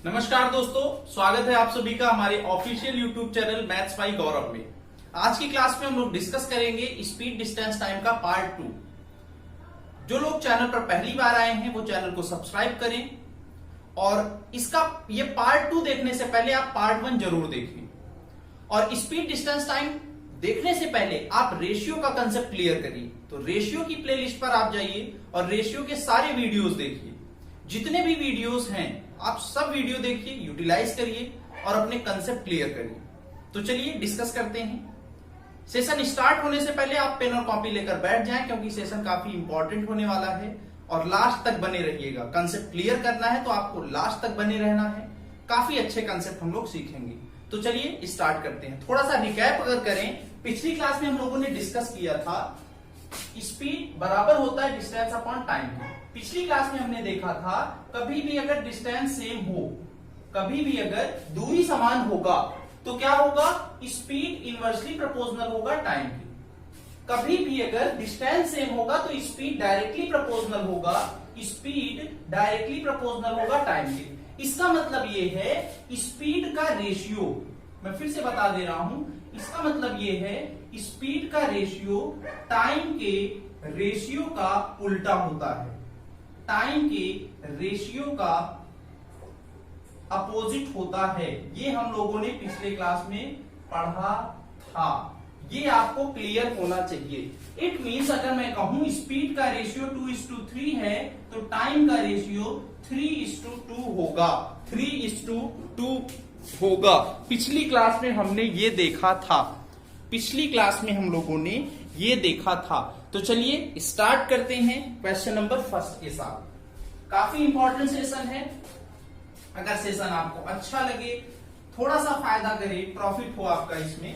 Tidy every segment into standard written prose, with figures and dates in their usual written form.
नमस्कार दोस्तों, स्वागत है आप सभी का हमारे official YouTube channel maths by Gaurav में। आज की क्लास में हम लोग डिस्कस करेंगे स्पीड डिस्टेंस टाइम का पार्ट 2। जो लोग चैनल पर पहली बार आए हैं वो चैनल को सब्सक्राइब करें और इसका ये पार्ट 2 देखने से पहले आप पार्ट 1 जरूर देखें। और स्पीड डिस्टेंस टाइम देखने से पहले आप रेशियो का कंसेप्ट क्लियर करिए। तो रेशियो की प्लेलिस्ट पर आप जाइए और रेशियो के सारे वीडियोस देखिए। जितने भी वीडियोस हैं आप सब वीडियो देखिए, यूटिलाइज करिए और अपने कंसेप्ट क्लियर करिए। तो चलिए डिस्कस करते हैं। सेशन स्टार्ट होने से पहले आप पेन और कॉपी लेकर बैठ जाएं, क्योंकि सेशन काफी इंपॉर्टेंट होने वाला है और लास्ट तक बने रहिएगा। कंसेप्ट क्लियर करना है तो आपको लास्ट तक बने रहना है। काफी अच्छे कंसेप्ट हम लोग सीखेंगे। तो चलिए स्टार्ट करते हैं। थोड़ा सा रिकैप अगर करें, पिछली क्लास में हम लोगों ने डिस्कस किया था स्पीड बराबर होता है डिस्टेंस अपॉन टाइम। पिछली क्लास में हमने देखा था कभी भी अगर डिस्टेंस सेम हो, कभी भी अगर दूरी समान होगा तो क्या होगा, स्पीड इनवर्सली प्रोपोर्शनल होगा टाइम की। कभी भी अगर डिस्टेंस सेम होगा तो स्पीड डायरेक्टली प्रोपोर्शनल होगा, स्पीड डायरेक्टली प्रोपोर्शनल होगा टाइम के। इसका मतलब ये है स्पीड का रेशियो, मैं फिर से बता दे रहा हूं, इसका मतलब ये है स्पीड का रेशियो टाइम के रेशियो का उल्टा होता है। टाइम के रेशियो का अपोजिट होता है। ये हम लोगों ने पिछले क्लास में पढ़ा था। ये आपको क्लियर होना चाहिए। इट मींस अगर मैं कहूं स्पीड का रेशियो 2:3 है तो टाइम का रेशियो 3:2 होगा। 3:2 होगा। पिछली क्लास में हमने ये देखा था। पिछली क्लास में हम लोगों ने ये देखा था। तो चलिए स्टार्ट करते हैं क्वेश्चन नंबर फर्स्ट के साथ। काफी इंपॉर्टेंट सेशन है। अगर सेशन आपको अच्छा लगे, थोड़ा सा फायदा करे, प्रॉफिट हो आपका इसमें,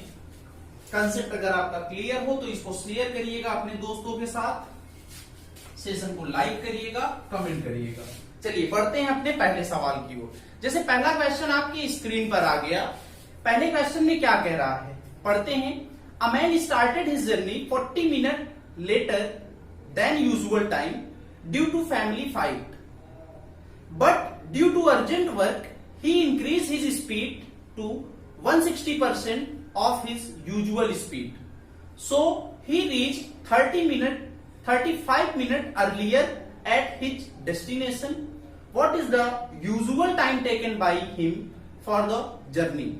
कंसेप्ट अगर आपका क्लियर हो तो इसको शेयर करिएगा अपने दोस्तों के साथ, सेशन को लाइक करिएगा, कमेंट करिएगा। चलिए बढ़ते हैं अपने पहले सवाल की ओर। जैसे पहला क्वेश्चन आपकी स्क्रीन पर आ गया। पहले क्वेश्चन में क्या कह रहा है, पढ़ते हैं। A man started his journey 40 minute later than usual time due to family fight, but due to urgent work he increase his speed to 160% of his usual speed. So he reached 35 minutes earlier at his destination. What is the usual time taken by him for the journey?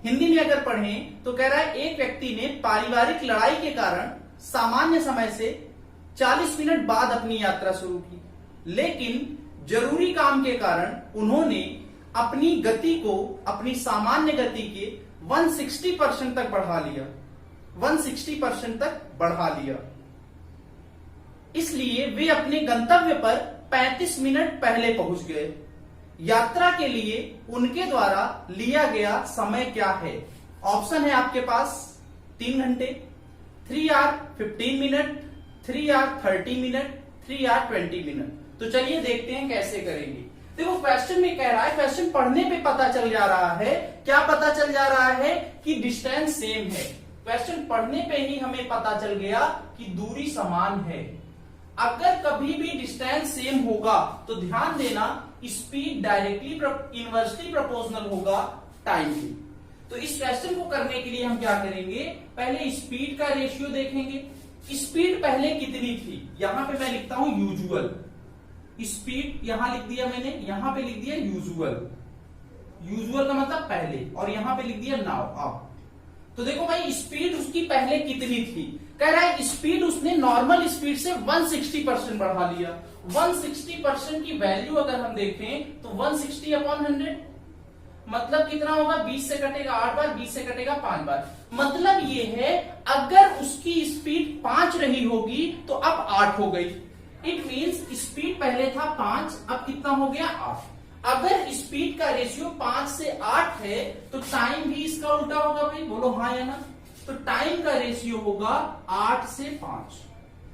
Hindi में अगर पढ़ें तो कह रहा है एक व्यक्ति ने पारिवारिक लड़ाई के कारण सामान्य समय से 40 मिनट बाद अपनी यात्रा शुरू की, लेकिन जरूरी काम के कारण उन्होंने अपनी गति को अपनी सामान्य गति के 160% तक बढ़ा लिया। 160% तक बढ़ा लिया। इसलिए वे अपने गंतव्य पर 35 मिनट पहले पहुंच गए। यात्रा के लिए उनके द्वारा लिया गया समय क्या है? ऑप्शन है आपके पास 3 घंटे, 3 hour 15 minute, 3 hour 30 minute, 3 hour 20 minute. तो चलिए देखते हैं कैसे करेंगे। देखो क्वेश्चन में कह रहा है, क्वेश्चन पढ़ने पे पता चल जा रहा है, क्या पता चल जा रहा है कि डिस्टेंस सेम है। क्वेश्चन पढ़ने पे ही हमें पता चल गया कि दूरी समान है। अगर कभी भी डिस्टेंस सेम होगा तो ध्यान देना स्पीड डायरेक्टली इनवर्सली प्रोपोर्शनल होगा टाइम की। तो इस क्वेश्चन को करने के लिए हम क्या करेंगे, पहले स्पीड का रेशियो देखेंगे। स्पीड पहले कितनी थी, यहां पे मैं लिखता हूं यूजुअल। स्पीड यहां लिख दिया मैंने, यहां पे लिख दिया यूजुअल। यूजुअल का मतलब पहले, और यहां पे लिख दिया नाउ, अब। तो देखो भाई स्पीड उसकी पहले कितनी थी, कह रहा है स्पीड उसने नॉर्मल स्पीड से 160% बढ़ा लिया। 160% की वैल्यू अगर हम देखें तो 160/100 मतलब कितना होगा, 20 से कटेगा 8 बार, 20 से कटेगा 5 बार। मतलब ये है अगर उसकी स्पीड 5 रही होगी तो अब 8 हो गई। इट मीन्स स्पीड पहले था 5, अब कितना हो गया 8। अगर स्पीड का रेशियो 5 से 8 है तो टाइम भी इसका उल्टा होगा भाई, बोलो हाँ या ना। तो टाइम का रेशियो होगा 8 से 5।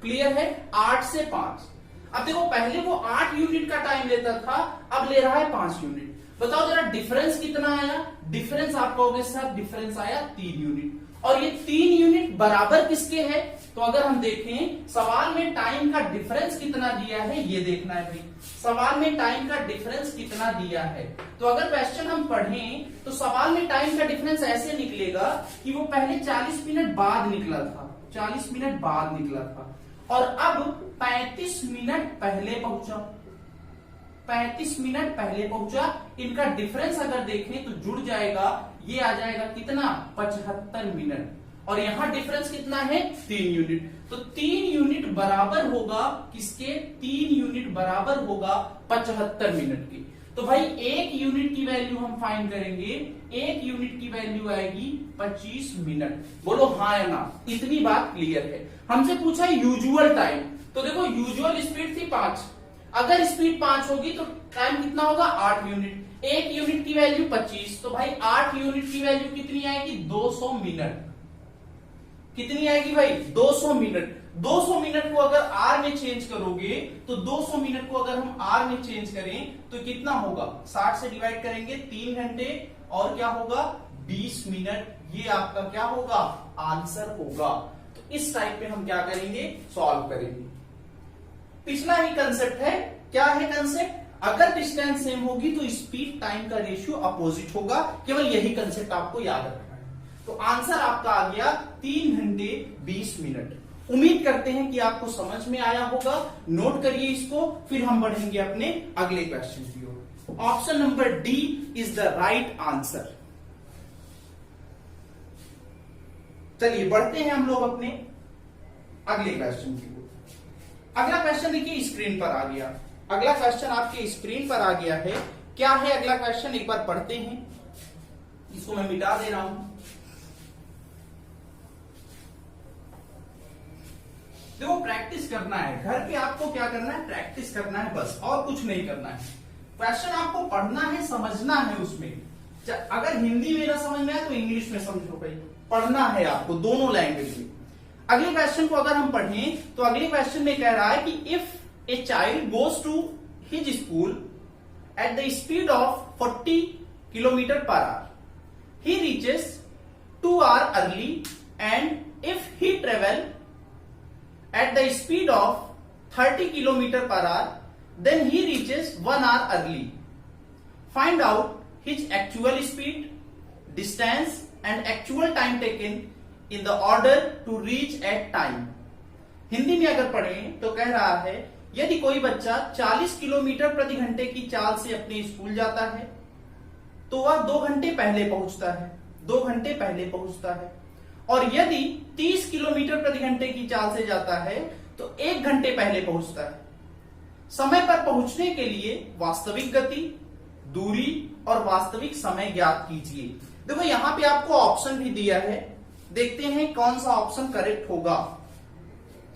क्लियर है, 8 से 5। अब देखो पहले वो 8 यूनिट का टाइम लेता था, अब ले रहा है 5 यूनिट। बताओ जरा डिफरेंस कितना आया। डिफरेंस आप कहोगे सर डिफरेंस आया 3 यूनिट। और ये 3 यूनिट बराबर किसके है, तो अगर हम देखें सवाल में टाइम का डिफरेंस कितना दिया है ये देखना है भाई, सवाल में टाइम का डिफरेंस कितना दिया है। तो अगर क्वेश्चन हम पढ़ें तो सवाल में टाइम का डिफरेंस ऐसे निकलेगा कि वो पहले 40 मिनट बाद निकला था, 40 मिनट बाद निकला था और अब 35 मिनट पहले पहुंचा, 35 मिनट पहले पहुंचा। इनका डिफरेंस अगर देखें तो जुड़ जाएगा, ये आ जाएगा कितना 75 मिनट और यहां डिफरेंस कितना है 3 यूनिट। तो 3 यूनिट बराबर होगा किसके, 3 यूनिट बराबर होगा 75 मिनट की। तो भाई 1 यूनिट की वैल्यू हम फाइंड करेंगे, 1 यूनिट की वैल्यू आएगी 25 मिनट। बोलो हाँ या ना, इतनी बात क्लियर है। हमसे पूछा यूजुअल टाइम, तो देखो यूजुअल स्पीड थी 5, अगर स्पीड 5 होगी तो टाइम कितना होगा 8 यूनिट। 1 यूनिट की वैल्यू 25, तो भाई 8 यूनिट की वैल्यू कितनी आएगी 200 मिनट। कितनी आएगी भाई 200 मिनट। 200 मिनट को अगर आर में चेंज करोगे तो 200 मिनट को अगर हम आर में चेंज करें तो कितना होगा, 60 से डिवाइड करेंगे 3 घंटे और क्या होगा 20 मिनट। ये आपका क्या होगा आंसर होगा। तो इस टाइप पे हम क्या करेंगे सॉल्व करेंगे। पिछला ही कंसेप्ट है, क्या है कंसेप्ट, अगर डिस्टेंस सेम होगी तो स्पीड टाइम का रेशियो अपोजिट होगा। केवल यही कंसेप्ट आपको याद रखना है। तो आंसर आपका आ गया 3 घंटे 20 मिनट। उम्मीद करते हैं कि आपको समझ में आया होगा। नोट करिए इसको, फिर हम बढ़ेंगे अपने अगले क्वेश्चन की ओर। Option number D is the right answer. चलिए बढ़ते हैं हम लोग अपने अगले क्वेश्चन की ओर। अगला क्वेश्चन देखिए स्क्रीन पर आ गया। अगला क्वेश्चन आपके स्क्रीन पर आ गया है। क्या है अगला क्वेश्चन, एक बार पढ़ते हैं। इसको मैं मिटा दे रहा हूं। देखो प्रैक्टिस करना है, घर पे आपको क्या करना है प्रैक्टिस करना है बस, और कुछ नहीं करना है। क्वेश्चन आपको पढ़ना है, समझना है उसमें। अगर हिंदी में ना समझ में आए तो इंग्लिश में समझो भाई, पढ़ना है आपको दोनों लैंग्वेज में। अगले क्वेश्चन को अगर हम पढ़ें तो अगले क्वेश्चन में कह रहा है कि if a child goes to his school at the speed of 40 kilometre per hour, he reaches 2 hour early and if he travel at the speed of 30 km per hour, then he reaches 1 hour early. Find out his actual speed, distance and actual time taken in the order to reach at time. Hindi में अगर पढ़ें तो कह रहा है यदि कोई बच्चा 40 किलोमीटर प्रति घंटे की चाल से अपने स्कूल जाता है तो वह 2 घंटे पहले पहुंचता है, 2 घंटे पहले पहुंचता है। और यदि 30 किलोमीटर प्रति घंटे की चाल से जाता है तो 1 घंटे पहले पहुंचता है। समय पर पहुंचने के लिए वास्तविक गति, दूरी और वास्तविक समय ज्ञात कीजिए। देखो यहां पे आपको ऑप्शन भी दिया है, देखते हैं कौन सा ऑप्शन करेक्ट होगा।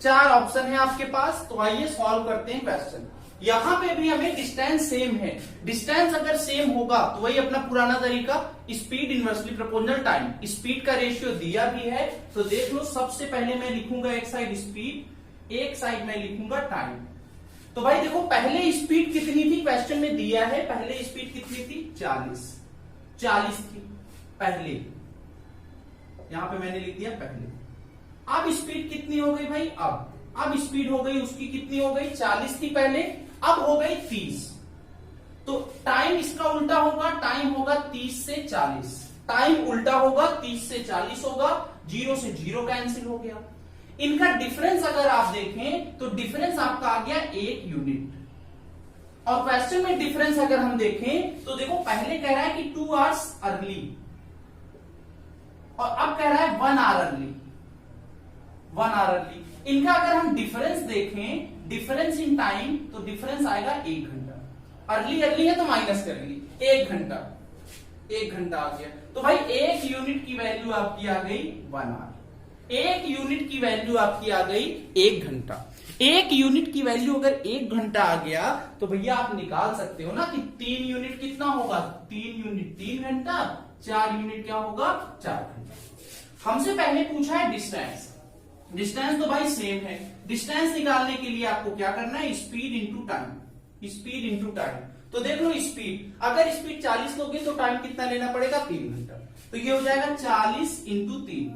4 ऑप्शन है आपके पास, तो आइए सॉल्व करते हैं क्वेश्चन। यहां पे भी हमें डिस्टेंस सेम है, डिस्टेंस अगर सेम होगा तो वही अपना पुराना तरीका speed inversely proportional time. Speed का रेशियो दिया भी है तो देख लो, सबसे पहले मैं लिखूंगा एक साइड स्पीड, एक साइड में लिखूंगा टाइम। तो भाई देखो पहले स्पीड कितनी थी, क्वेश्चन में दिया है पहले स्पीड कितनी थी 40 थी पहले, यहां पे मैंने लिख दिया पहले। अब स्पीड कितनी हो गई भाई, अब स्पीड हो गई उसकी कितनी हो गई 40 थी पहले, अब हो गई 30। तो टाइम इसका उल्टा होगा, टाइम होगा 30 से 40, टाइम उल्टा होगा 30 से 40 होगा, 0 से 0 कैंसिल हो गया। इनका डिफरेंस अगर आप देखें तो डिफरेंस आपका आ गया 1 यूनिट। और क्वेश्चन में डिफरेंस अगर हम देखें तो देखो पहले कह रहा है कि 2 आवर्स अर्ली और अब कह रहा है 1 आवर अर्ली, 1 आवर अर्ली। इनका अगर हम डिफरेंस देखें, डिफरेंस इन टाइम, तो डिफरेंस आएगा 1 घंटा। अर्ली अर्ली है तो माइनस करेंगे 1 घंटा, 1 घंटा आ गया। तो भाई 1 यूनिट की वैल्यू आपकी आ गई 1 आवर, 1 यूनिट की वैल्यू आपकी आ गई 1 घंटा। 1 यूनिट की वैल्यू अगर 1 घंटा आ गया तो भैया आप निकाल सकते हो ना कि 3 यूनिट कितना होगा, 3 यूनिट 3 घंटा, 4 यूनिट क्या होगा 4 घंटा। हमसे पहले पूछा है डिस्टेंस, डिस्टेंस तो भाई सेम है। डिस्टेंस निकालने के लिए आपको क्या करना है, speed into time, speed into time. तो देख लो स्पीड, अगर स्पीड 40 लोगे तो टाइम कितना लेना पड़ेगा 3 घंटा। तो ये हो जाएगा 40 इंटू 3,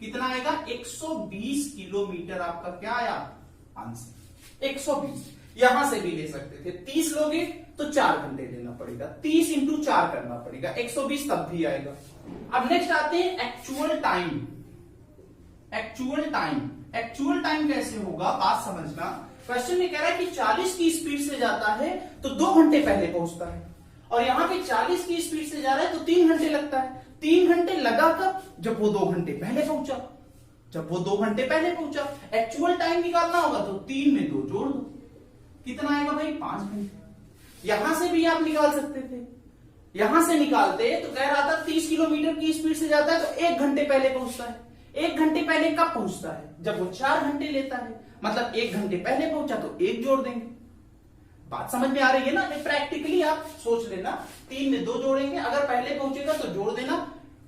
कितना आएगा 120 किलोमीटर आपका क्या आया आंसर 120। यहां से भी ले सकते थे 30 लोगे तो 4 घंटे लेना पड़ेगा, 30 इंटू 4 करना पड़ेगा, 120 तब भी आएगा। अब नेक्स्ट आते हैं एक्चुअल टाइम। एक्चुअल टाइम कैसे होगा बात समझना। क्वेश्चन में कह रहा है कि 40 की स्पीड से जाता है तो 2 घंटे पहले पहुंचता है, और यहां पे 40 की स्पीड से जा रहा है तो 3 घंटे लगता है। 3 घंटे लगा कब? जब वो 2 घंटे पहले पहुंचा, जब वो 2 घंटे पहले पहुंचा। एक्चुअल टाइम निकालना होगा तो 3 में 2 जोड़ दो, कितना आएगा भाई 5 घंटे। यहां से भी आप निकाल सकते थे, यहां से निकालते तो कह रहा था 30 किलोमीटर की स्पीड से जाता है तो 1 घंटे पहले पहुंचता है। 1 घंटे पहले कब पहुंचता है? जब वो 4 घंटे लेता है, मतलब 1 घंटे पहले पहुंचा तो 1 जोड़ देंगे। बात समझ में आ रही है ना? प्रैक्टिकली आप सोच लेना, 3 में 2 जोड़ेंगे, अगर पहले पहुंचेगा तो जोड़ देना,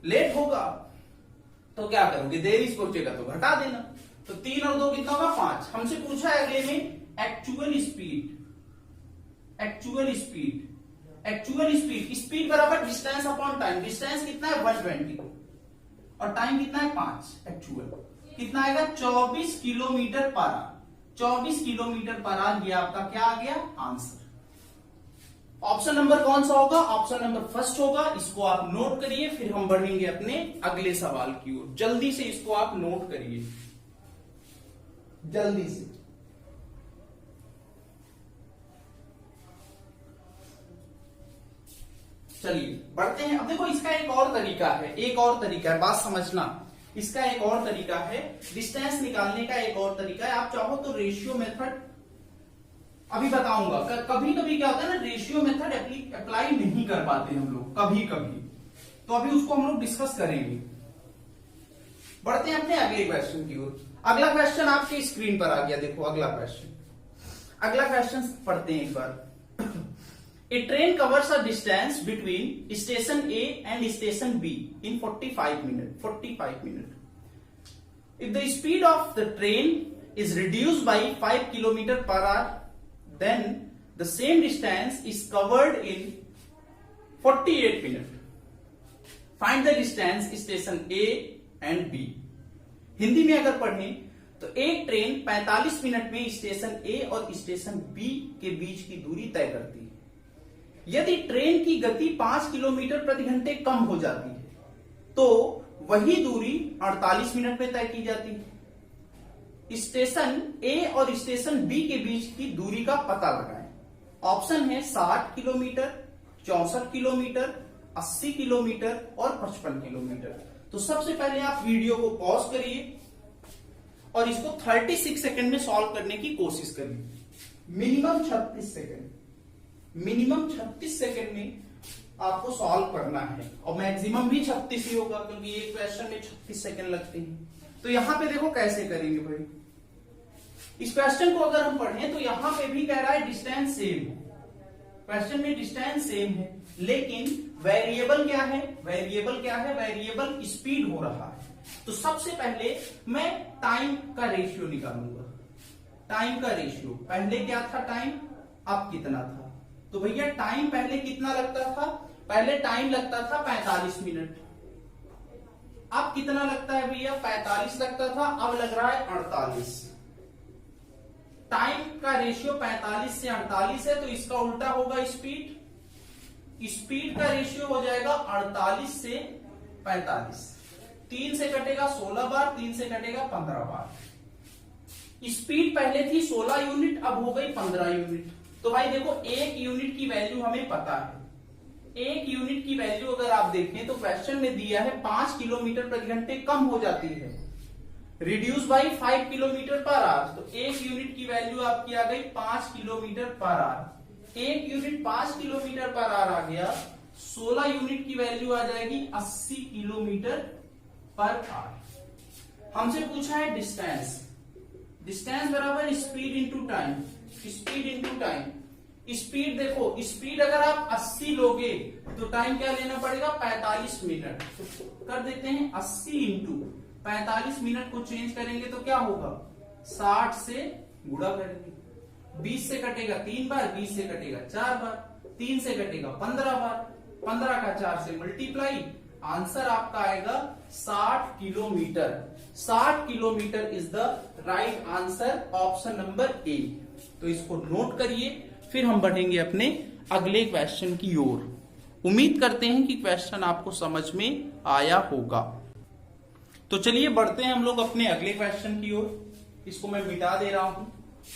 लेट होगा तो क्या करोगे, देरी से पहुंचेगा तो घटा देना। तो 3 और 2 कितना होगा 5। हमसे पूछा है अगले में एक्चुअल स्पीड बराबर डिस्टेंस अपॉन टाइम। डिस्टेंस कितना है 120 और टाइम कितना है 5। एक्चुअल कितना आएगा 24 kilometre per our. 24 kilometre per our, ये आपका क्या आ गया आंसर। ऑप्शन नंबर कौन सा होगा? ऑप्शन नंबर फर्स्ट होगा। इसको आप नोट करिए, फिर हम बढ़ेंगे अपने अगले सवाल की ओर। जल्दी से इसको आप नोट करिए, जल्दी से। चलिए बढ़ते हैं। अब देखो इसका एक और तरीका है, बात समझना। इसका एक और तरीका है, डिस्टेंस निकालने का एक और तरीका है। आप चाहो तो रेशियो मेथड अभी बताऊंगा। कभी कभी क्या होता है ना, रेशियो मेथड अप्लाई नहीं कर पाते हम लोग कभी कभी, तो अभी उसको हम लोग डिस्कस करेंगे। बढ़ते हैं अपने अगले क्वेश्चन की ओर। अगला क्वेश्चन आपके स्क्रीन पर आ गया, देखो अगला क्वेश्चन पढ़ते हैं एक बार। A train covers a distance between station A and station B in 45 minutes. If the speed of the train is reduced by 5 km per hour, then the same distance is covered in 48 minutes. Find the distance station A and B. Hindi में अगर पढ़ें तो एक train 45 minute में station A और station B के बीच की दूरी तय करती है। यदि ट्रेन की गति 5 किलोमीटर प्रति घंटे कम हो जाती है तो वही दूरी 48 मिनट में तय की जाती है। स्टेशन ए और स्टेशन बी के बीच की दूरी का पता लगाएं। ऑप्शन है 60 किलोमीटर, 64 किलोमीटर, 80 किलोमीटर और 55 किलोमीटर। तो सबसे पहले आप वीडियो को पॉज करिए और इसको 36 सेकंड में सॉल्व करने की कोशिश करिए। मिनिमम 36 सेकंड में आपको सॉल्व करना है, और मैक्सिमम भी 36 ही होगा क्योंकि एक क्वेश्चन में 36 सेकंड लगते हैं। तो यहां पे देखो कैसे करेंगे भाई। इस क्वेश्चन को अगर हम पढ़ें तो यहां पे भी कह रहा है डिस्टेंस सेम है, क्वेश्चन में डिस्टेंस सेम है, लेकिन वेरिएबल क्या है? वेरिएबल स्पीड हो रहा है। तो सबसे पहले मैं टाइम का रेशियो निकालूंगा। टाइम का रेशियो, पहले क्या था टाइम, अब कितना था? तो भैया टाइम पहले कितना लगता था? पहले टाइम लगता था 45 मिनट। अब कितना लगता है भैया? 45 लगता था, अब लग रहा है 48। टाइम का रेशियो 45 से 48 है, तो इसका उल्टा होगा स्पीड का रेशियो हो जाएगा 48 से 45। 3 से कटेगा 16 बार, 3 से कटेगा 15 बार। स्पीड पहले थी 16 यूनिट, अब हो गई 15 यूनिट। तो भाई देखो 1 यूनिट की वैल्यू हमें पता है। 1 यूनिट की वैल्यू अगर आप देखें तो क्वेश्चन में दिया है 5 किलोमीटर प्रति घंटे कम हो जाती है, reduce by 5 kilometre per our. तो 1 यूनिट की वैल्यू आपकी आ गई 5 kilometre per hour. 1 unit 5 kilometre per hour आ गया। 16 यूनिट की वैल्यू आ जाएगी 80 किलोमीटर पर आवर। हमसे पूछा है डिस्टेंस बराबर स्पीड इंटू टाइम। स्पीड देखो, स्पीड अगर आप 80 लोगे तो टाइम क्या लेना पड़ेगा? 45 मिनट। कर देते हैं 80 इंटू 45 मिनट को चेंज करेंगे तो क्या होगा? 60 से गुणा करेंगे। 20 से कटेगा 3 बार, 20 से कटेगा 4 बार, 3 से कटेगा 15 बार, 15 का 4 से मल्टीप्लाई, आंसर आपका आएगा 60 kilometre. 60 kilometre is the right answer, option number A. तो इसको नोट करिए, फिर हम बढ़ेंगे अपने अगले क्वेश्चन की ओर। उम्मीद करते हैं कि क्वेश्चन आपको समझ में आया होगा। तो चलिए बढ़ते हैं हम लोग अपने अगले क्वेश्चन की ओर। इसको मैं मिटा दे रहा हूं,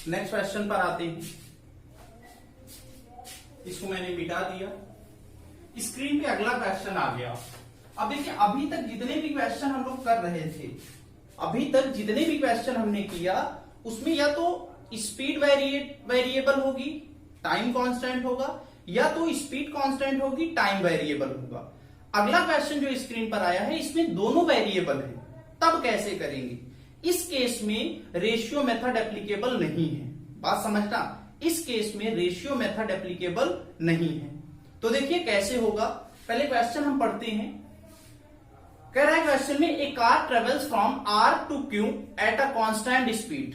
नेक्स्ट क्वेश्चन पर आते हैं। इसको मैंने मिटा दिया, स्क्रीन पे अगला क्वेश्चन आ गया। अब देखिए, अभी तक जितने भी क्वेश्चन हम लोग कर रहे थे, अभी तक जितने भी क्वेश्चन हमने किया, उसमें या तो स्पीड वेरिएबल होगी, टाइम कांस्टेंट होगा, या तो स्पीड कांस्टेंट होगी, टाइम वेरिएबल होगा। अगला क्वेश्चन जो स्क्रीन पर आया है, इसमें दोनों वेरिएबल है। तब कैसे करेंगे? इस केस में रेशियो मेथड एप्लीकेबल नहीं है। बात समझना, इस केस में रेशियो मेथड एप्लीकेबल नहीं है। तो देखिए कैसे होगा, पहले क्वेश्चन हम पढ़ते हैं। कह रहा है क्वेश्चन में, a car travels from R to Q at a constant speed.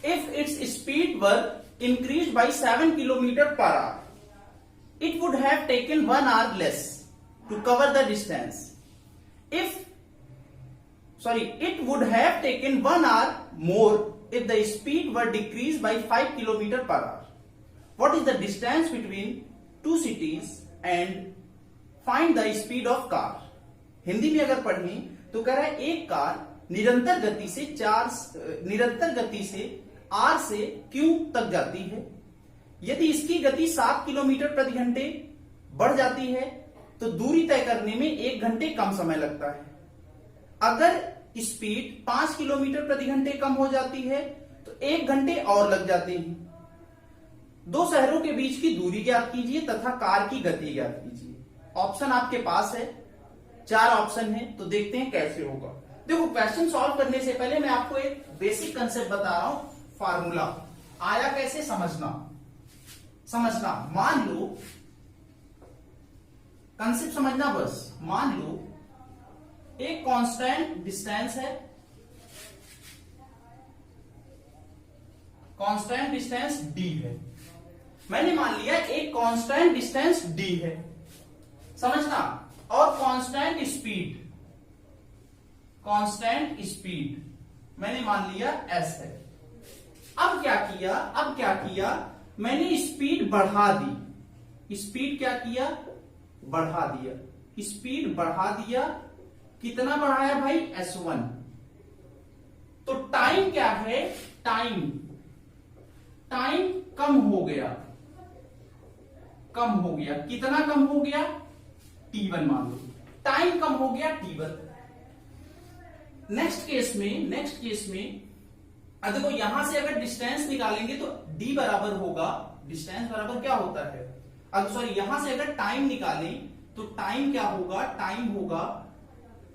If its speed were increased by 7 kilometer per hour, it would have taken 1 hour less to cover the distance. It would have taken 1 hour more if the speed were decreased by 5 kilometer per hour. What is the distance between two cities and find the speed of car? Hindi में अगर पढ़ें तो कह रहा है एक car निरंतर गति से आर से क्यू तक जाती है। यदि इसकी गति 7 किलोमीटर प्रति घंटे बढ़ जाती है तो दूरी तय करने में 1 घंटे कम समय लगता है। अगर स्पीड 5 किलोमीटर प्रति घंटे कम हो जाती है तो 1 घंटे और लग जाते हैं। दो शहरों के बीच की दूरी ज्ञात कीजिए तथा कार की गति ज्ञात कीजिए। ऑप्शन आपके पास है, 4 ऑप्शन है, तो देखते हैं कैसे होगा। देखो, क्वेश्चन सॉल्व करने से पहले मैं आपको एक बेसिक कंसेप्ट बता रहा हूं। फार्मूला आया कैसे समझना। मान लो, कंसेप्ट समझना बस। मान लो एक कांस्टेंट डिस्टेंस है, कांस्टेंट डिस्टेंस डी है। मैंने मान लिया एक कांस्टेंट डिस्टेंस डी है, समझना, और कांस्टेंट स्पीड मैंने मान लिया एस है। अब क्या किया, मैंने स्पीड बढ़ा दी। स्पीड क्या किया? बढ़ा दिया। स्पीड बढ़ा दिया, कितना बढ़ाया भाई? S1। तो टाइम क्या है? टाइम कम हो गया। कितना कम हो गया? T1 मान लो, टाइम कम हो गया T1। नेक्स्ट केस में देखो, यहां से अगर डिस्टेंस निकालेंगे तो d बराबर होगा, डिस्टेंस बराबर क्या होता है, यहां से अगर टाइम निकालें तो टाइम क्या होगा?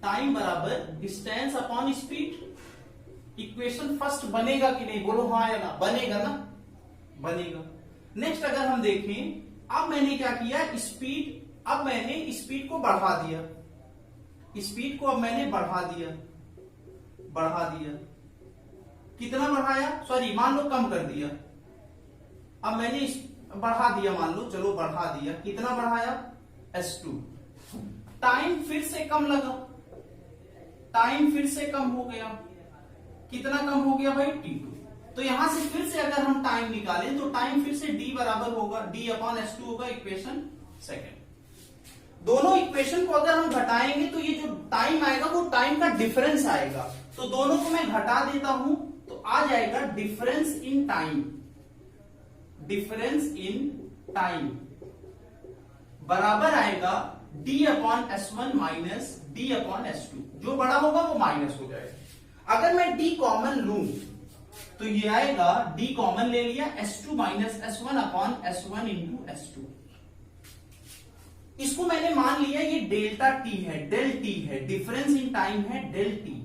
टाइम बराबर distance upon speed. Equation first बनेगा कि नहीं? बोलो हाँ या ना। बनेगा ना, बनेगा। नेक्स्ट अगर हम देखें, अब मैंने क्या किया? अब मैंने स्पीड को बढ़ा दिया। अब मैंने बढ़ा दिया। कितना बढ़ाया? मान लो कम कर दिया। अब मैंने बढ़ा दिया, मान लो, चलो बढ़ा दिया। कितना बढ़ाया? S2। टाइम फिर से कम लगा, टाइम फिर से कम हो गया। कितना कम हो गया भाई? T2। तो यहां से फिर से अगर हम टाइम निकालें तो टाइम फिर से D बराबर होगा, D अपॉन S2 होगा, इक्वेशन सेकेंड। दोनों इक्वेशन को अगर हम घटाएंगे तो ये जो टाइम आएगा वो टाइम का डिफरेंस आएगा। तो दोनों को मैं घटा देता हूं तो आ जाएगा डिफरेंस इन टाइम बराबर आएगा D upon S1 minus D upon S2। जो बड़ा होगा वो माइनस हो जाएगा। अगर मैं D कॉमन लूं तो ये आएगा, D कॉमन ले लिया, S2 minus S1 upon S1 into S2। इसको मैंने मान लिया ये डेल्टा टी है, डेल टी है, डिफरेंस इन टाइम है डेल टी।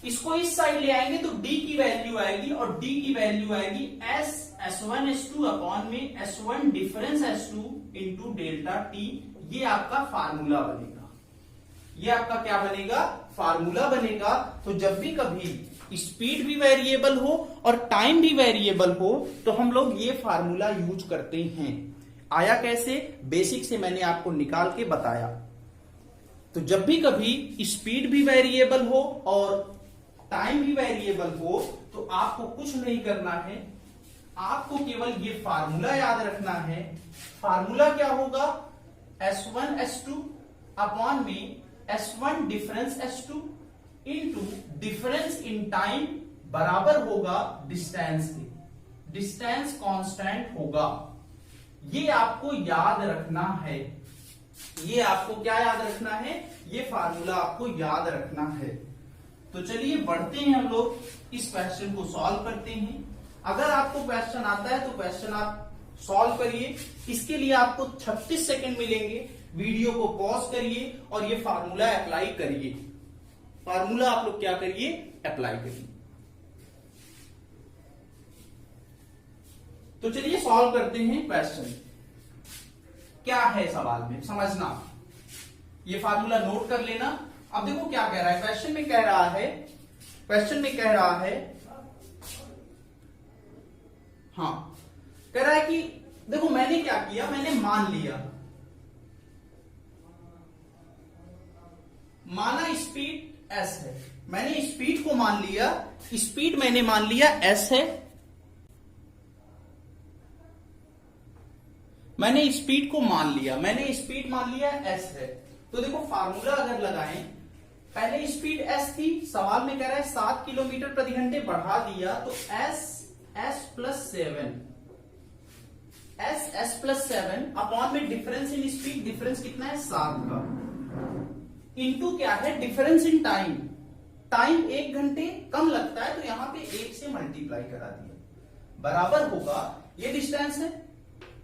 इसको इस साइड ले आएंगे तो D की वैल्यू आएगी और D की वैल्यू आएगी S1 S2 अपॉन में S1 difference S2 into delta T. ये आपका फार्मूला बनेगा। ये आपका क्या बनेगा? फार्मूला बनेगा। तो जब भी कभी स्पीड भी वेरिएबल हो और टाइम भी वेरिएबल हो तो हम लोग ये फार्मूला यूज करते हैं। आया कैसे, बेसिक से मैंने आपको निकाल के बताया। तो जब भी कभी स्पीड भी वेरिएबल हो और टाइम भी वेरिएबल हो तो आपको कुछ नहीं करना है, आपको केवल ये फार्मूला याद रखना है। फार्मूला क्या होगा, S1 S2 अपॉन में S1 difference S2 into difference in time बराबर होगा डिस्टेंस के, डिस्टेंस कांस्टेंट होगा। ये आपको याद रखना है, ये आपको क्या याद रखना है, ये फार्मूला आपको याद रखना है। तो चलिए बढ़ते हैं हम लोग इस क्वेश्चन को सॉल्व करते हैं। अगर आपको क्वेश्चन आता है तो क्वेश्चन आप सॉल्व करिए। इसके लिए आपको 36 सेकंड मिलेंगे। वीडियो को पॉज करिए और ये फार्मूला अप्लाई करिए। फार्मूला आप लोग क्या करिए, अप्लाई करिए। तो चलिए सॉल्व करते हैं क्वेश्चन। क्या है सवाल में समझना, ये फार्मूला नोट कर लेना। अब देखो क्या कह रहा है, क्वेश्चन में कह रहा है, क्वेश्चन में कह रहा है, हाँ कह रहा है कि देखो मैंने क्या किया, मैंने मान लिया, माना स्पीड s है, मैंने स्पीड को मान लिया, स्पीड मैंने मान लिया s है, मैंने स्पीड को मान लिया, मैंने स्पीड मान लिया s है। तो देखो फार्मूला अगर लगाएं, पहले स्पीड s थी, सवाल में कह रहा है 7 किलोमीटर प्रति घंटे बढ़ा दिया, तो s plus 7 s plus 7 upon में डिफरेंस इन स्पीड, डिफरेंस कितना है 7 का, इंटू क्या है डिफरेंस इन टाइम, टाइम 1 घंटे कम लगता है तो यहां पे 1 से मल्टीप्लाई करा दिया, बराबर होगा, ये डिस्टेंस है,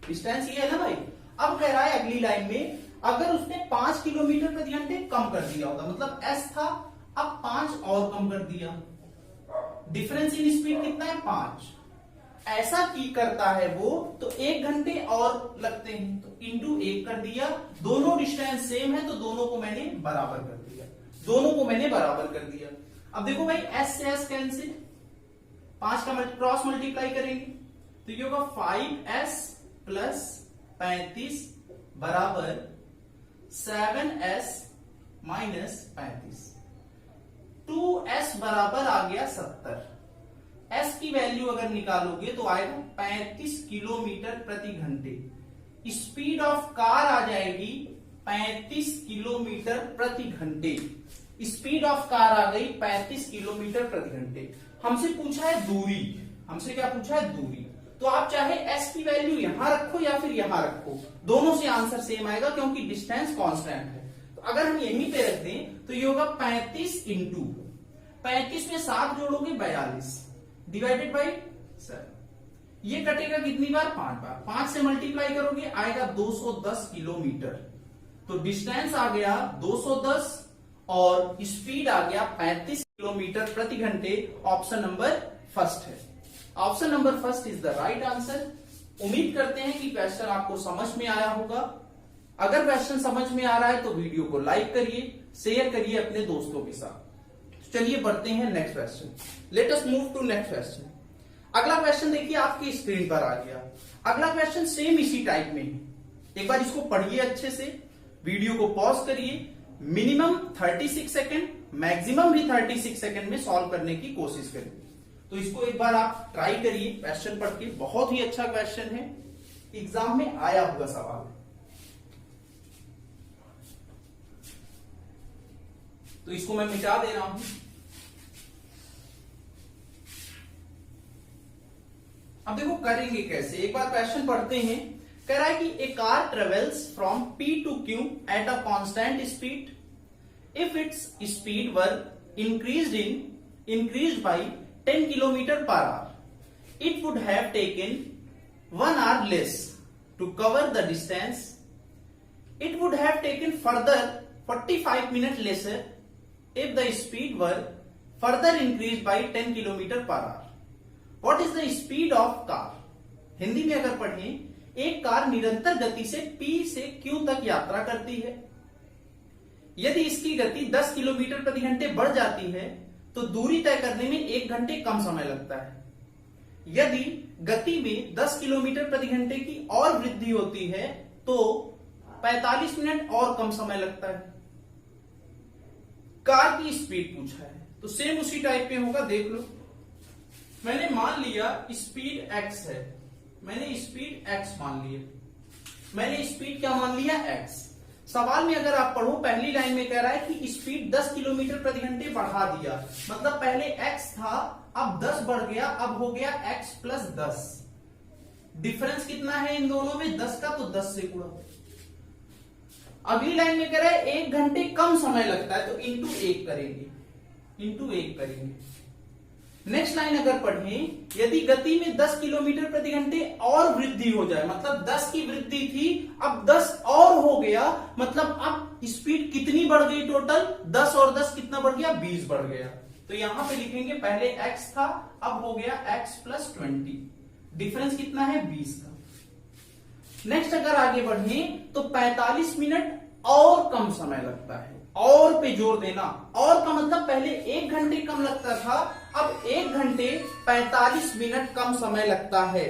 डिस्टेंस ये है ना भाई। अब कह रहा है अगली लाइन में अगर उसने 5 किलोमीटर प्रति घंटे कम कर दिया होता, मतलब s था अब 5 और कम कर दिया, डिफरेंस इन स्पीड कितना है 5, ऐसा की करता है वो तो 1 घंटे और लगते हैं, तो इंटू 1 कर दिया, दोनों डिस्टेंस सेम है तो दोनों को मैंने बराबर कर दिया, दोनों को मैंने बराबर कर दिया। अब देखो भाई s से s कैंसिल, 5 का क्रॉस मल्टीप्लाई करेंगे तो ये होगा 5s प्लस 35 बराबर 7s माइनस 35, 2s बराबर आ गया 70, s की वैल्यू अगर निकालोगे तो आएगा 35 किलोमीटर प्रति घंटे, स्पीड ऑफ कार आ जाएगी 35 किलोमीटर प्रति घंटे, स्पीड ऑफ कार आ गई 35 किलोमीटर प्रति घंटे। हमसे पूछा है दूरी, हमसे क्या पूछा है दूरी, तो आप चाहे s की वैल्यू यहां रखो या फिर यहां रखो, दोनों से आंसर सेम आएगा क्योंकि डिस्टेंस कांस्टेंट है। तो अगर हम यहीं पे रख दें तो ये होगा 35 इंटू 35 में 7 जोड़ोगे 42 डिवाइडेड बाई 7, ये कटेगा कितनी बार 5 बार, 5 से मल्टीप्लाई करोगे आएगा 210 किलोमीटर, तो डिस्टेंस आ गया 210 और स्पीड आ गया 35 किलोमीटर प्रति घंटे। ऑप्शन नंबर फर्स्ट है, option number first is the right answer. उम्मीद करते हैं कि क्वेश्चन आपको समझ में आया होगा। अगर क्वेश्चन समझ में आ रहा है तो वीडियो को लाइक करिए, शेयर करिए अपने दोस्तों के साथ। चलिए बढ़ते हैं next question, let us move to next question. अगला क्वेश्चन देखिए आपकी स्क्रीन पर आ गया। अगला क्वेश्चन सेम इसी टाइप में, एक बार इसको पढ़िए अच्छे से, वीडियो को पॉज करिए, मिनिमम 36 सेकंड, मैक्सिमम भी 36 सेकंड में सॉल्व करने की कोशिश करिए। तो इसको एक बार आप ट्राई करिए क्वेश्चन पढ़ के, बहुत ही अच्छा क्वेश्चन है, एग्जाम में आया हुआ सवाल है। तो इसको मैं मिटा दे रहा हूं। अब देखो करेंगे कैसे, एक बार क्वेश्चन पढ़ते हैं। कह रहा है कि a car travels from P to Q at a constant speed, if its speed were increased by 10 kilometer per hour, it would have taken 1 hour less to cover the distance. It would have taken further 45 minutes lesser if the speed were further increased by 10 kilometer per hour. What is the speed of car? Hindi में अगर पढ़ें, एक car निरंतर गति से P से Q तक यात्रा करती है। यदि इसकी गति 10 किलोमीटर प्रति घंटे बढ़ जाती है तो दूरी तय करने में 1 घंटे कम समय लगता है। यदि गति में 10 किलोमीटर प्रति घंटे की और वृद्धि होती है तो 45 मिनट और कम समय लगता है। कार की स्पीड पूछा है तो सेम उसी टाइप में होगा, देख लो। मैंने मान लिया स्पीड x है, मैंने स्पीड x मान लिया, मैंने स्पीड क्या मान लिया x। सवाल में अगर आप पढ़ो पहली लाइन में कह रहा है कि स्पीड 10 किलोमीटर प्रति घंटे बढ़ा दिया, मतलब पहले x था अब 10 बढ़ गया, अब हो गया x प्लस 10। डिफरेंस कितना है इन दोनों में 10 का, तो 10 से गुणा। अगली लाइन में कह रहा है 1 घंटे कम समय लगता है, तो इंटू 1 करेंगे, इंटू 1 करेंगे। नेक्स्ट लाइन अगर पढ़ें, यदि गति में 10 किलोमीटर प्रति घंटे और वृद्धि हो जाए, मतलब 10 की वृद्धि थी अब 10 और हो गया, मतलब अब स्पीड कितनी बढ़ गई टोटल, 10 और 10 कितना बढ़ गया, 20 बढ़ गया। तो यहां पे लिखेंगे पहले x था अब हो गया x प्लस 20, डिफरेंस कितना है 20 का। नेक्स्ट अगर आगे बढ़े तो 45 मिनट और कम समय लगता है, और पे जोर देना, और का मतलब पहले 1 घंटे कम लगता था, अब 1 घंटे 45 मिनट कम समय लगता है।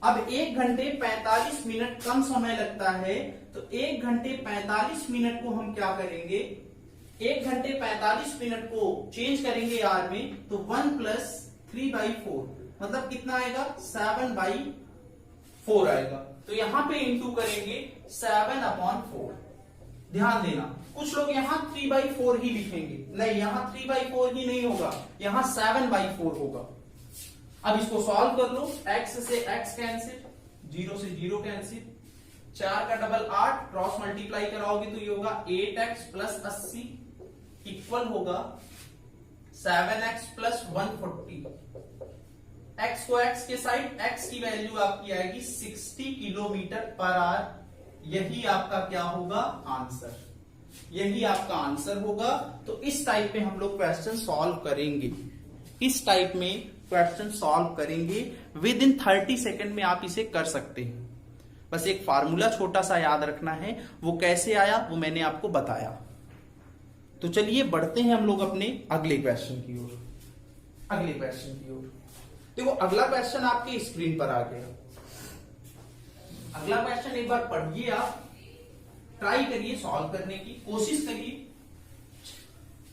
अब 1 घंटे 45 मिनट कम समय लगता है, तो 1 घंटे 45 मिनट को हम क्या करेंगे, 1 घंटे 45 मिनट को चेंज करेंगे आर में, तो 1 प्लस 3/4 मतलब कितना आएगा 7/4 आएगा। तो यहां पे इंटू करेंगे 7/4। ध्यान देना कुछ लोग यहां 3/4 ही लिखेंगे, नहीं यहां 3/4 ही नहीं होगा, यहां 7/4 होगा। अब इसको सॉल्व कर लो, x से x कैंसिल, 0 से 0 कैंसिल, 4 का डबल 8, क्रॉस मल्टीप्लाई कराओगे तो ये होगा 8x प्लस 80 इक्वल होगा 7x प्लस 140। x को x के साइड, x की वैल्यू आपकी आएगी 60 किलोमीटर पर आवर। यही आपका क्या होगा आंसर, यही आपका आंसर होगा। तो इस टाइप में हम लोग क्वेश्चन सॉल्व करेंगे, इस टाइप में क्वेश्चन सॉल्व करेंगे। विद इन 30 सेकेंड में आप इसे कर सकते हैं। बस एक फार्मूला छोटा सा याद रखना है, वो कैसे आया वो मैंने आपको बताया। तो चलिए बढ़ते हैं हम लोग अपने अगले क्वेश्चन की ओर, अगले क्वेश्चन की ओर। देखो अगला क्वेश्चन आपके स्क्रीन पर आ गया। अगला क्वेश्चन एक बार पढ़िए, आप ट्राई करिए सॉल्व करने की कोशिश करिए।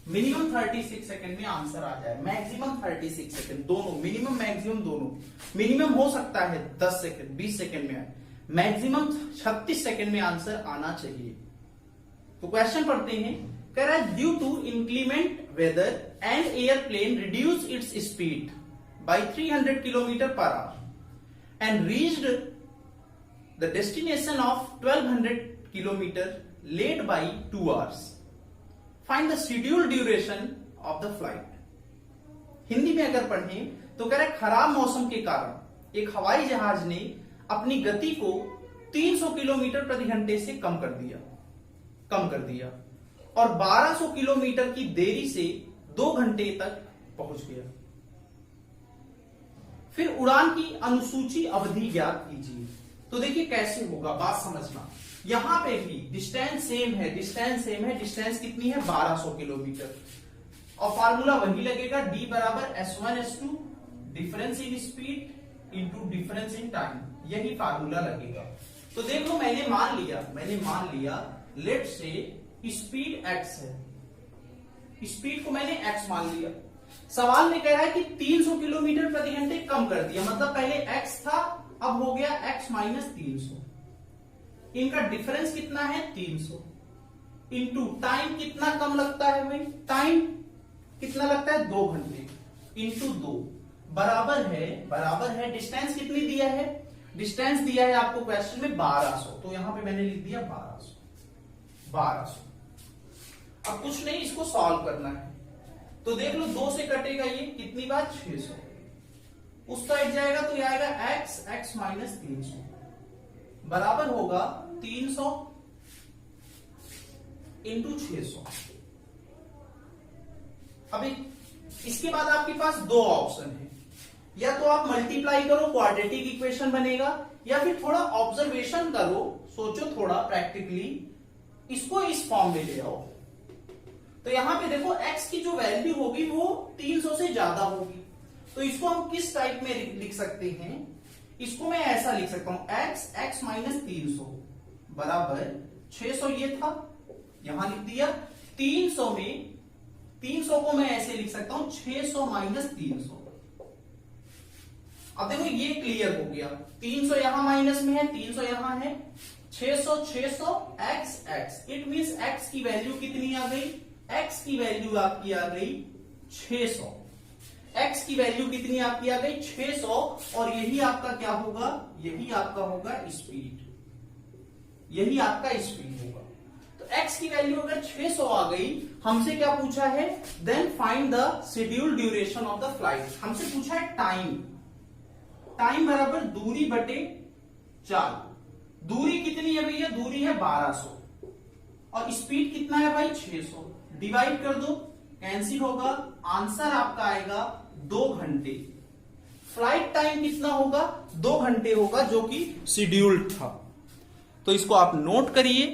मिनिमम 36 सेकंड में आंसर आ जाए, मैक्सिमम 36 सेकंड, दोनों मिनिमम मैक्सिमम दोनों। मिनिमम हो सकता है 10 सेकंड 20 सेकंड में आए, मैक्सिमम 36 सेकंड में आंसर आना चाहिए। तो क्वेश्चन पढ़ते हैं, कह रहा है due to inclement weather and airplane reduce its speed by 300 kilometre per hour and reached the destination of 1200 kilometer late by 2 hours. Find the scheduled duration of the flight. Hindi में अगर पढ़ें तो कह रहे खराब मौसम के कारण एक हवाई जहाज ने अपनी गति को 300 किलोमीटर प्रति घंटे से कम कर दिया और 1200 किलोमीटर की देरी से 2 घंटे तक पहुंच गया। फिर उड़ान की अनुसूची अवधि ज्ञात कीजिए। तो देखिए कैसे होगा, बात समझना। यहां पे भी डिस्टेंस सेम है, डिस्टेंस कितनी है 1200 किलोमीटर, और फार्मूला वही लगेगा d बराबर s1 s2 difference in speed into difference in time, यही फार्मूला लगेगा। तो देखो मैंने मान लिया लेट से स्पीड x है, स्पीड को मैंने x मान लिया। सवाल में कह रहा है कि 300 किलोमीटर प्रति घंटे कम कर दिया, मतलब पहले x था अब हो गया x माइनस 300। इनका डिफरेंस कितना है 300 इंटू टाइम कितना कम लगता है भाई, टाइम कितना लगता है 2 घंटे इंटू 2 बराबर है डिस्टेंस कितनी दिया है, डिस्टेंस दिया है आपको क्वेश्चन में 1200, तो यहां पे मैंने लिख दिया 1200। अब कुछ नहीं, इसको सॉल्व करना है। तो देख लो 2 से कटेगा ये कितनी बार 600, उस साइड जाएगा तो ये आएगा x माइनस 300 बराबर होगा 300 इंटू 600। अब इसके बाद आपके पास 2 ऑप्शन है, या तो आप मल्टीप्लाई करो क्वाड्रेटिक इक्वेशन बनेगा, या फिर थोड़ा ऑब्जर्वेशन करो, सोचो थोड़ा प्रैक्टिकली, इसको इस फॉर्म में ले आओ। तो यहां पे देखो x की जो वैल्यू होगी वो 300 से ज्यादा होगी, तो इसको हम किस टाइप में लिख सकते हैं, इसको मैं ऐसा लिख सकता हूं x माइनस 300 बराबर 600 ये था, यहां लिख दिया। 300 में 300 को मैं ऐसे लिख सकता हूं 600 माइनस 300। अब देखो ये क्लियर हो गया, 300 यहां माइनस में है, 300 यहां है, 600 x इट मींस x की वैल्यू कितनी आ गई, x की वैल्यू आपकी आ गई 600, x की वैल्यू कितनी आपकी आ गई 600, और यही आपका क्या होगा, यही आपका होगा स्पीड, यही आपका स्पीड होगा। तो x की वैल्यू अगर 600 आ गई, हमसे क्या पूछा है, then find the schedule duration of the flight. हमसे पूछा है टाइम, टाइम बराबर दूरी बटे चाल। दूरी कितनी है भैया, दूरी है 1200 और स्पीड कितना है भाई 600, डिवाइड कर दो, कैंसिल होगा, आंसर आपका आएगा 2 घंटे। फ्लाइट टाइम कितना होगा, 2 घंटे होगा, जो कि शेड्यूल्ड था। तो इसको आप नोट करिए,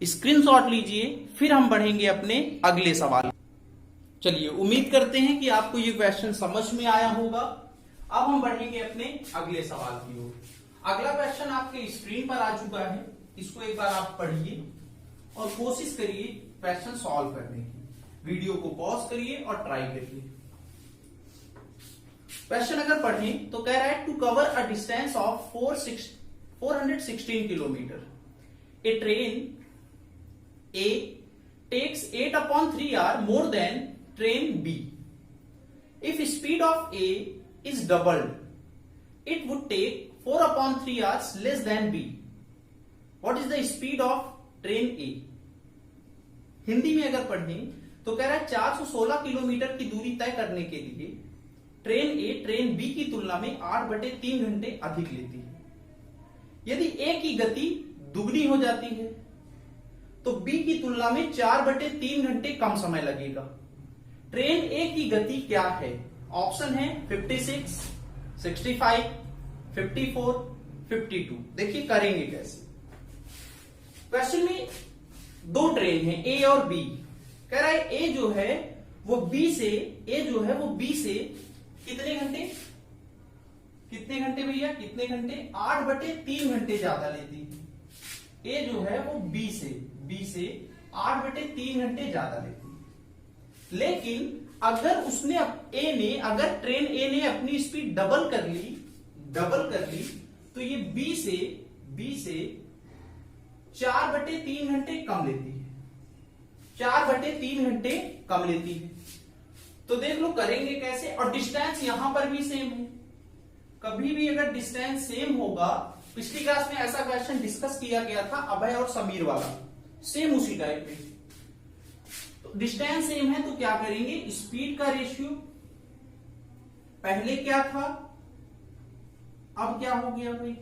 स्क्रीनशॉट लीजिए, फिर हम बढ़ेंगे अपने अगले सवाल। चलिए, उम्मीद करते हैं कि आपको ये क्वेश्चन समझ में आया होगा। अब हम बढ़ेंगे अपने अगले सवाल की ओर। अगला क्वेश्चन आपके स्क्रीन पर आ चुका है, इसको एक बार आप पढ़िए और कोशिश करिए क्वेश्चन सॉल्व करने की। वीडियो को पॉज करिए और ट्राई करिए। क्वेश्चन अगर पढ़ें तो कह रहा है to cover a distance of 416 kilometre, A train A takes 8/3 hours more than train B. If speed of A is doubled, it would take 4/3 hours less than B. What is the speed of train A? Hindi में अगर पढ़ें तो कह रहा है 416 kilometre की दूरी तय करने के लिए ट्रेन A ट्रेन B की तुलना में 8/3 घंटे अधिक लेती है। यदि A की गति दुगनी हो जाती है तो B की तुलना में 4/3 घंटे कम समय लगेगा। ट्रेन A की गति क्या है, ऑप्शन है 56, 65, 54, 52। देखिए करेंगे कैसे। क्वेश्चन में 2 ट्रेन है A और B। कह रहा है A जो है वो B से कितने घंटे, कितने घंटे भैया, कितने घंटे, 8/3 घंटे ज्यादा लेती है। A जो है वो B से 8/3 घंटे ज्यादा लेती है। लेकिन अगर अगर ट्रेन A ने अपनी स्पीड डबल कर ली तो ये B से 4/3 घंटे कम लेती है, 4/3 घंटे कम लेती है। तो देख लो करेंगे कैसे। और डिस्टेंस यहां पर भी सेम है, कभी भी अगर डिस्टेंस सेम होगा, पिछली क्लास में ऐसा क्वेश्चन डिस्कस किया गया था अभय और समीर वाला, सेम उसी टाइप में। तो डिस्टेंस सेम है तो क्या करेंगे, स्पीड का रेशियो पहले क्या था अब क्या हो गया भाई।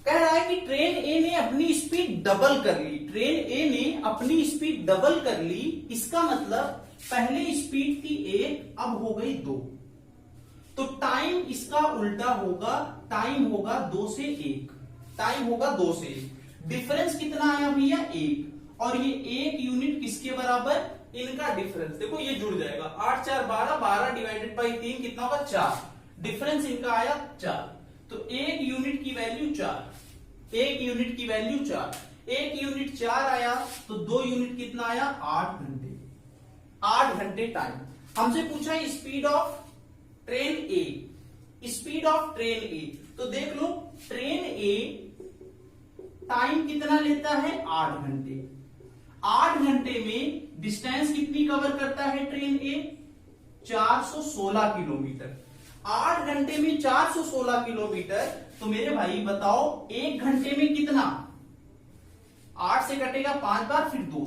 कह रहा है कि ट्रेन ए ने अपनी स्पीड डबल कर ली, ट्रेन ए ने अपनी स्पीड डबल कर ली। इसका मतलब पहले स्पीड थी 1, अब हो गई 2। तो टाइम इसका उल्टा होगा, टाइम होगा 2 से 1, टाइम होगा 2 से 1। डिफरेंस कितना आया भैया 1, और ये 1 यूनिट किसके बराबर, इनका डिफरेंस देखो ये जुड़ जाएगा, 8 4 12, 12 डिवाइडेड बाई 3 कितना होगा 4, डिफरेंस इनका आया 4। तो 1 यूनिट की वैल्यू 4, 1 यूनिट की वैल्यू 4, 1 यूनिट 4 आया तो 2 यूनिट कितना आया 8 घंटे, 8 घंटे टाइम। हमसे पूछा है speed of train A, speed of train A. तो देख लो ट्रेन ए टाइम कितना लेता है 8 घंटे, 8 घंटे में डिस्टेंस कितनी कवर करता है ट्रेन ए 416 किलोमीटर। 8 घंटे में 416 किलोमीटर, तो मेरे भाई बताओ 1 घंटे में कितना, 8 से कटेगा 5 बार फिर 2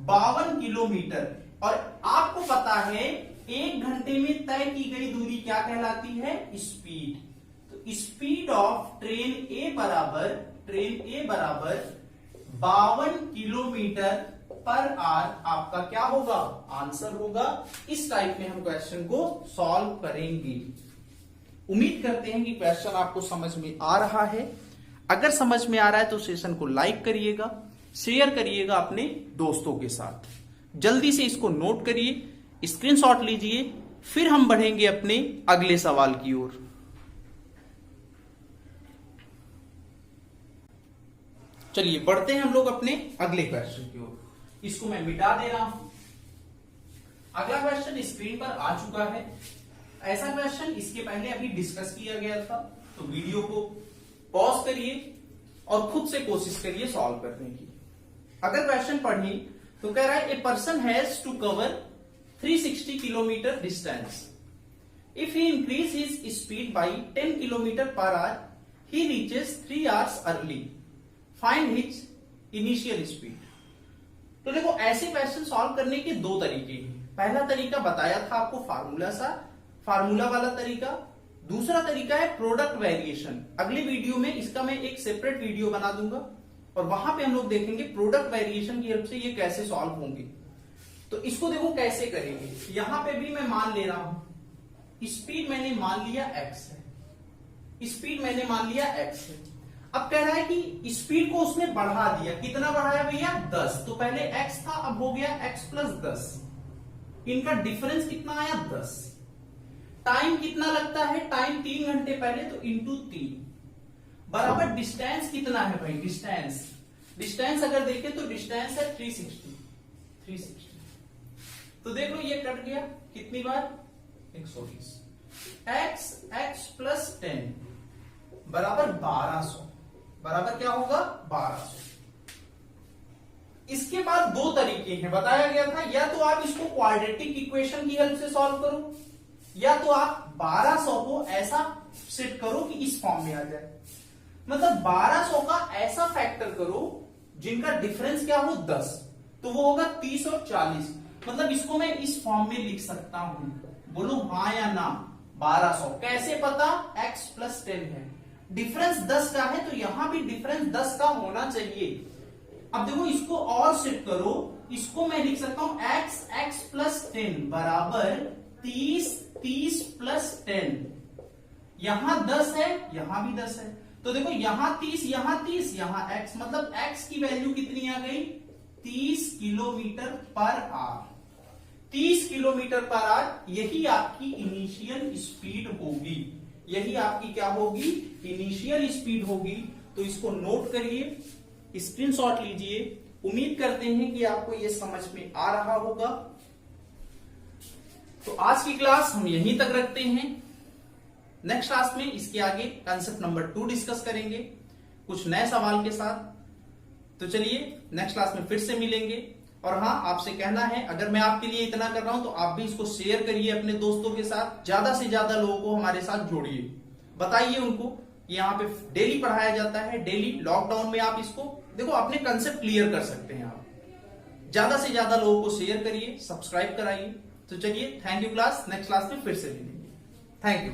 52 किलोमीटर। और आपको पता है 1 घंटे में तय की गई दूरी क्या कहलाती है, स्पीड। तो स्पीड ऑफ ट्रेन ए बराबर 52 किलोमीटर पर आवर आपका क्या होगा, आंसर होगा। इस टाइप में हम क्वेश्चन को सॉल्व करेंगे। उम्मीद करते हैं कि क्वेश्चन आपको समझ में आ रहा है। अगर समझ में आ रहा है तो सेशन को लाइक करिएगा, शेयर करिएगा अपने दोस्तों के साथ। जल्दी से इसको नोट करिए, स्क्रीनशॉट लीजिए, फिर हम बढ़ेंगे अपने अगले सवाल की ओर। चलिए बढ़ते हैं हम लोग अपने अगले क्वेश्चन की ओर। इसको मैं मिटा दे रहा हूं। अगला क्वेश्चन स्क्रीन पर आ चुका है। ऐसा क्वेश्चन इसके पहले अभी डिस्कस किया गया था, तो वीडियो को पॉज करिए और खुद से कोशिश करिए सॉल्व करने की। अगर क्वेश्चन पढ़िए तो कह रहा है a person has to cover 360 kilometre distance. If he increase his speed by 10 kilometre per hour, he reaches 3 hours early. Find his initial speed. तो देखो ऐसे क्वेश्चन सॉल्व करने के दो तरीके हैं। पहला तरीका बताया था आपको फार्मूला वाला तरीका। दूसरा तरीका है प्रोडक्ट वेरिएशन। अगले वीडियो में इसका मैं एक सेपरेट वीडियो बना दूंगा और वहां पे हम लोग देखेंगे प्रोडक्ट वेरिएशन की हेल्प से ये कैसे सॉल्व होंगे। तो इसको देखो कैसे करेंगे। यहां पे भी मैं मान ले रहा हूं स्पीड मैंने मान लिया x है, स्पीड मैंने मान लिया x है। अब कह रहा है कि स्पीड को उसने बढ़ा दिया। कितना बढ़ाया भैया? 10। तो पहले x था, अब हो गया x प्लस 10। इनका डिफरेंस कितना आया? 10। टाइम कितना लगता है? टाइम 3 घंटे पहले, तो इंटू 3 बराबर डिस्टेंस कितना है भाई? डिस्टेंस अगर देखें तो डिस्टेंस है 360। तो देख लो ये कट गया कितनी बार? 120। x प्लस 10 बराबर 1200। बराबर क्या होगा? 1200। इसके बाद दो तरीके हैं, बताया गया था। या तो आप इसको क्वाड्रेटिक इक्वेशन की हेल्प से सॉल्व करो, या तो आप 1200 को ऐसा सेट करो कि इस फॉर्म में आ जाए। मतलब 1200 का ऐसा फैक्टर करो जिनका डिफरेंस क्या हो? 10। तो वो होगा 30 और 40। मतलब इसको मैं इस फॉर्म में लिख सकता हूं। बोलो हाँ या ना? 1200 कैसे पता? x प्लस 10 है, डिफरेंस 10 का है, तो यहां भी डिफरेंस 10 का होना चाहिए। अब देखो इसको और सेट करो, इसको मैं लिख सकता हूं x प्लस 10 बराबर 30 प्लस 10। यहां 10 है, यहां भी 10 है, तो देखो यहां 30, यहां 30, यहां x, मतलब x की वैल्यू कितनी आ गई? 30 kilometre per our. 30 kilometre per our यही आपकी इनिशियल स्पीड होगी। यही आपकी क्या होगी? इनिशियल स्पीड होगी। तो इसको नोट करिए, स्क्रीनशॉट लीजिए। उम्मीद करते हैं कि आपको यह समझ में आ रहा होगा। तो आज की क्लास हम यहीं तक रखते हैं। नेक्स्ट क्लास में इसके आगे कंसेप्ट नंबर 2 डिस्कस करेंगे कुछ नए सवाल के साथ। तो चलिए नेक्स्ट क्लास में फिर से मिलेंगे। और हाँ, आपसे कहना है, अगर मैं आपके लिए इतना कर रहा हूं तो आप भी इसको शेयर करिए अपने दोस्तों के साथ। ज्यादा से ज्यादा लोगों को हमारे साथ जोड़िए, बताइए उनको यहाँ पे डेली पढ़ाया जाता है। डेली लॉकडाउन में आप इसको देखो अपने कंसेप्ट क्लियर कर सकते हैं। आप ज्यादा से ज्यादा लोगों को शेयर करिए, सब्सक्राइब कराइए। तो चलिए thank you class. Next class में फिर से मिलेंगे। Thank you.